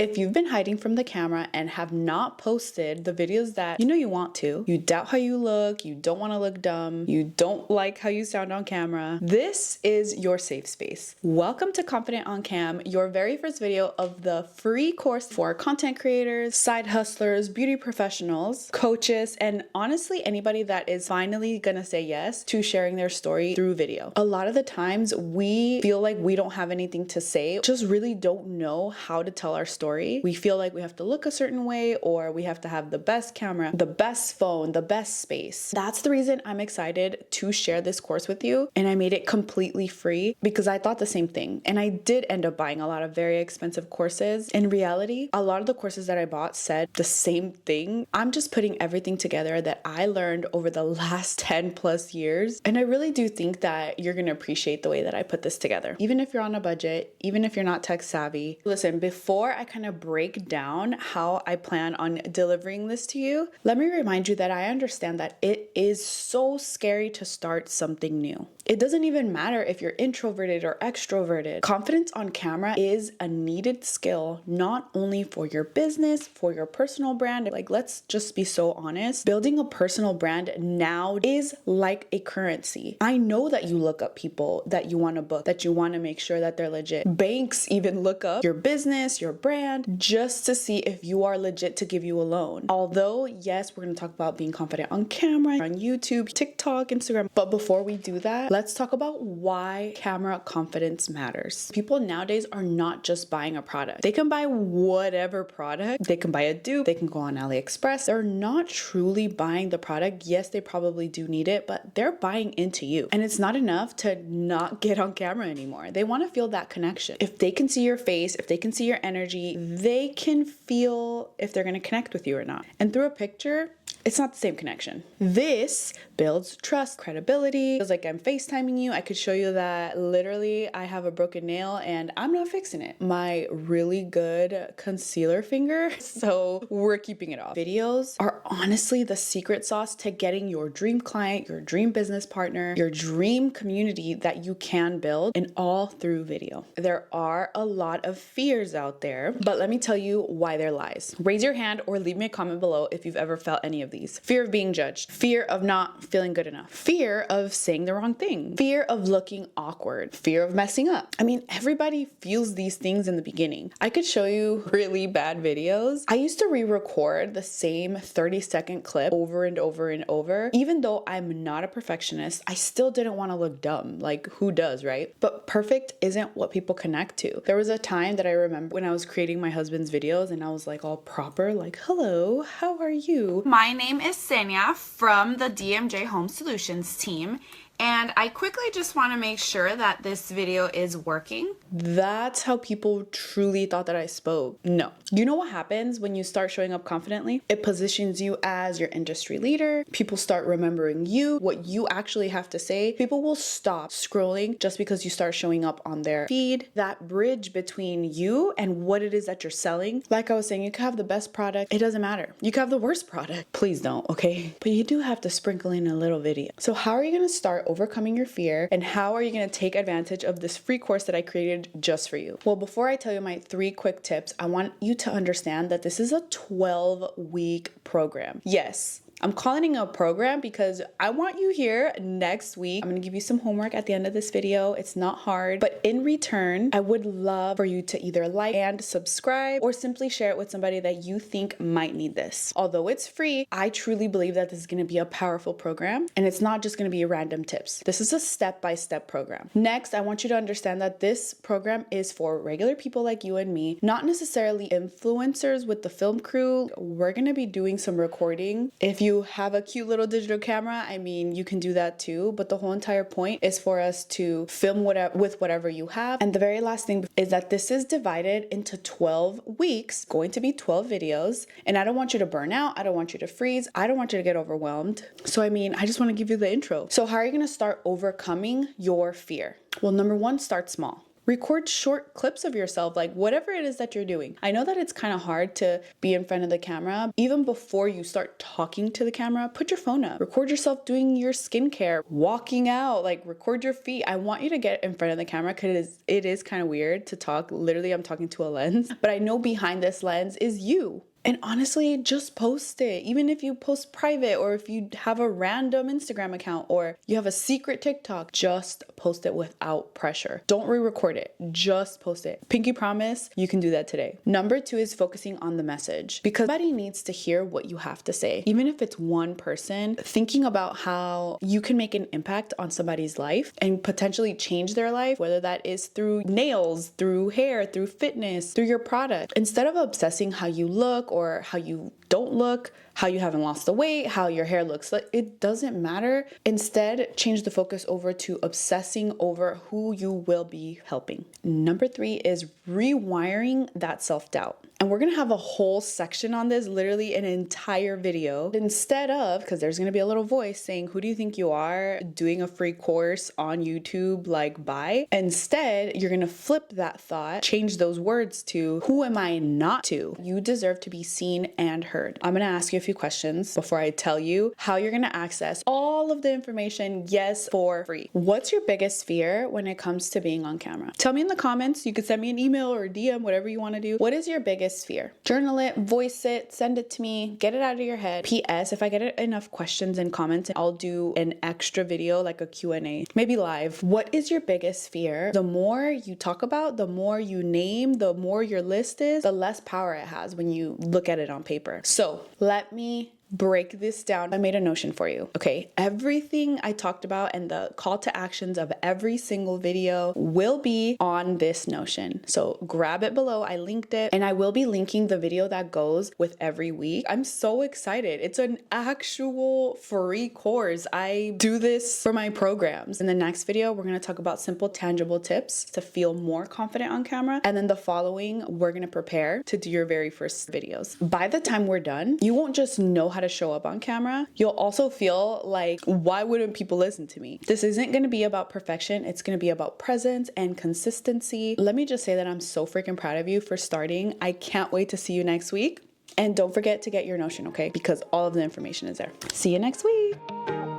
If you've been hiding from the camera and have not posted the videos that you know you want to, you doubt how you look, you don't want to look dumb, you don't like how you sound on camera, this is your safe space. Welcome to Confident on Cam, your very first video of the free course for content creators, side hustlers, beauty professionals, coaches, and honestly anybody that is finally gonna say yes to sharing their story through video. A lot of the times we feel like we don't have anything to say, just really don't know how to tell our story. We feel like we have to look a certain way, or we have to have the best camera, the best phone, the best space. That's the reason I'm excited to share this course with you. And I made it completely free because I thought the same thing. And I did end up buying a lot of very expensive courses. In reality, a lot of the courses that I bought said the same thing. I'm just putting everything together that I learned over the last 10 plus years. And I really do think that you're going to appreciate the way that I put this together. Even if you're on a budget, even if you're not tech savvy. Listen, before I kind of break down how I plan on delivering this to you, let me remind you that I understand that it is so scary to start something new. It doesn't even matter if you're introverted or extroverted. Confidence on camera is a needed skill, not only for your business, for your personal brand. Like, let's just be so honest. Building a personal brand now is like a currency. I know that you look up people that you want to book, that you want to make sure that they're legit. Banks even look up your business, your brand, just to see if you are legit to give you a loan. Although, yes, we're going to talk about being confident on camera, on YouTube, TikTok, Instagram. But before we do that, let's talk about why camera confidence matters. People nowadays are not just buying a product. They can buy whatever product. They can buy a dupe. They can go on AliExpress. They're not truly buying the product. Yes, they probably do need it, but they're buying into you. And it's not enough to not get on camera anymore. They want to feel that connection. If they can see your face, if they can see your energy, they can feel if they're going to connect with you or not. And through a picture, it's not the same connection. This builds trust, credibility. It's like I'm FaceTiming you. I could show you that literally I have a broken nail and I'm not fixing it. My really good concealer finger, so we're keeping it off. Videos are honestly the secret sauce to getting your dream client, your dream business partner, your dream community that you can build, and all through video. There are a lot of fears out there, but let me tell you why they're lies. Raise your hand or leave me a comment below if you've ever felt any of these. Fear of being judged, fear of not feeling good enough, fear of saying the wrong thing, fear of looking awkward, fear of messing up. I mean, everybody feels these things in the beginning. I could show you really bad videos. I used to re-record the same 30-second clip over and over and over. Even though I'm not a perfectionist, I still didn't want to look dumb. Like, who does, right? But perfect isn't what people connect to. There was a time that I remember when I was creating my husband's videos and I was like all proper, like, hello, how are you? My name is Senya from the DMJ Home Solutions team, and I quickly just want to make sure that this video is working. That's how people truly thought that I spoke. No. You know what happens when you start showing up confidently? It positions you as your industry leader. People start remembering you, what you actually have to say. People will stop scrolling just because you start showing up on their feed. That bridge between you and what it is that you're selling. Like I was saying, you can have the best product. It doesn't matter. You can have the worst product. Please don't, okay? But you do have to sprinkle in a little video. So how are you going to start overcoming your fear, and how are you going to take advantage of this free course that I created just for you? Well, before I tell you my 3 quick tips, I want you to understand that this is a 12-week program. Yes, I'm calling it a program because I want you here next week. I'm gonna give you some homework at the end of this video. It's not hard, but in return, I would love for you to either like and subscribe or simply share it with somebody that you think might need this. Although it's free, I truly believe that this is gonna be a powerful program, and it's not just gonna be random tips. This is a step-by-step program. Next, I want you to understand that this program is for regular people like you and me, not necessarily influencers with the film crew. We're gonna be doing some recording. If you have a cute little digital camera, I mean, you can do that too, but the whole entire point is for us to film with whatever you have. And the very last thing is that this is divided into 12 weeks, going to be 12 videos, and I don't want you to burn out, I don't want you to freeze, I don't want you to get overwhelmed. So I mean, I just want to give you the intro. So how are you going to start overcoming your fear? Well, number 1, start small. Record short clips of yourself, like whatever it is that you're doing. I know that it's kind of hard to be in front of the camera. Even before you start talking to the camera, put your phone up. Record yourself doing your skincare, walking out, like record your feet. I want you to get in front of the camera because it is kind of weird to talk. Literally, I'm talking to a lens, but I know behind this lens is you. And honestly, just post it. Even if you post private, or if you have a random Instagram account, or you have a secret TikTok, just post it without pressure. Don't re-record it, just post it. Pinky promise, you can do that today. Number 2 is focusing on the message, because somebody needs to hear what you have to say. Even if it's one person, thinking about how you can make an impact on somebody's life and potentially change their life, whether that is through nails, through hair, through fitness, through your product. Instead of obsessing how you look, or how you don't look, how you haven't lost the weight, how your hair looks, like it doesn't matter. Instead, change the focus over to obsessing over who you will be helping. Number 3 is rewiring that self-doubt. And we're gonna have a whole section on this, literally an entire video. Instead of, because there's gonna be a little voice saying, who do you think you are, doing a free course on YouTube, like bye. Instead, you're gonna flip that thought, change those words to, who am I not to? You deserve to be seen and heard. I'm gonna ask you a few questions before I tell you how you're gonna access all of the information, yes, for free. What's your biggest fear when it comes to being on camera? Tell me in the comments. You could send me an email or a DM, whatever you wanna do. What is your biggest fear? Journal it, voice it, send it to me, get it out of your head. PS, if I get enough questions and comments, I'll do an extra video, like a Q&A, maybe live. What is your biggest fear? The more you talk about, the more you name, the more your list is, the less power it has when you look at it on paper. So let me break this down. I made a Notion for you. Okay, everything I talked about and the call to actions of every single video will be on this Notion. So grab it below. I linked it, and I will be linking the video that goes with every week. I'm so excited. It's an actual free course. I do this for my programs. In the next video, we're going to talk about simple, tangible tips to feel more confident on camera. And then the following, we're going to prepare to do your very first videos. By the time we're done, you won't just know how to show up on camera. You'll also feel like, why wouldn't people listen to me? This isn't going to be about perfection. It's going to be about presence and consistency. Let me just say that I'm so freaking proud of you for starting. I can't wait to see you next week. And don't forget to get your Notion, okay? Because all of the information is there. See you next week.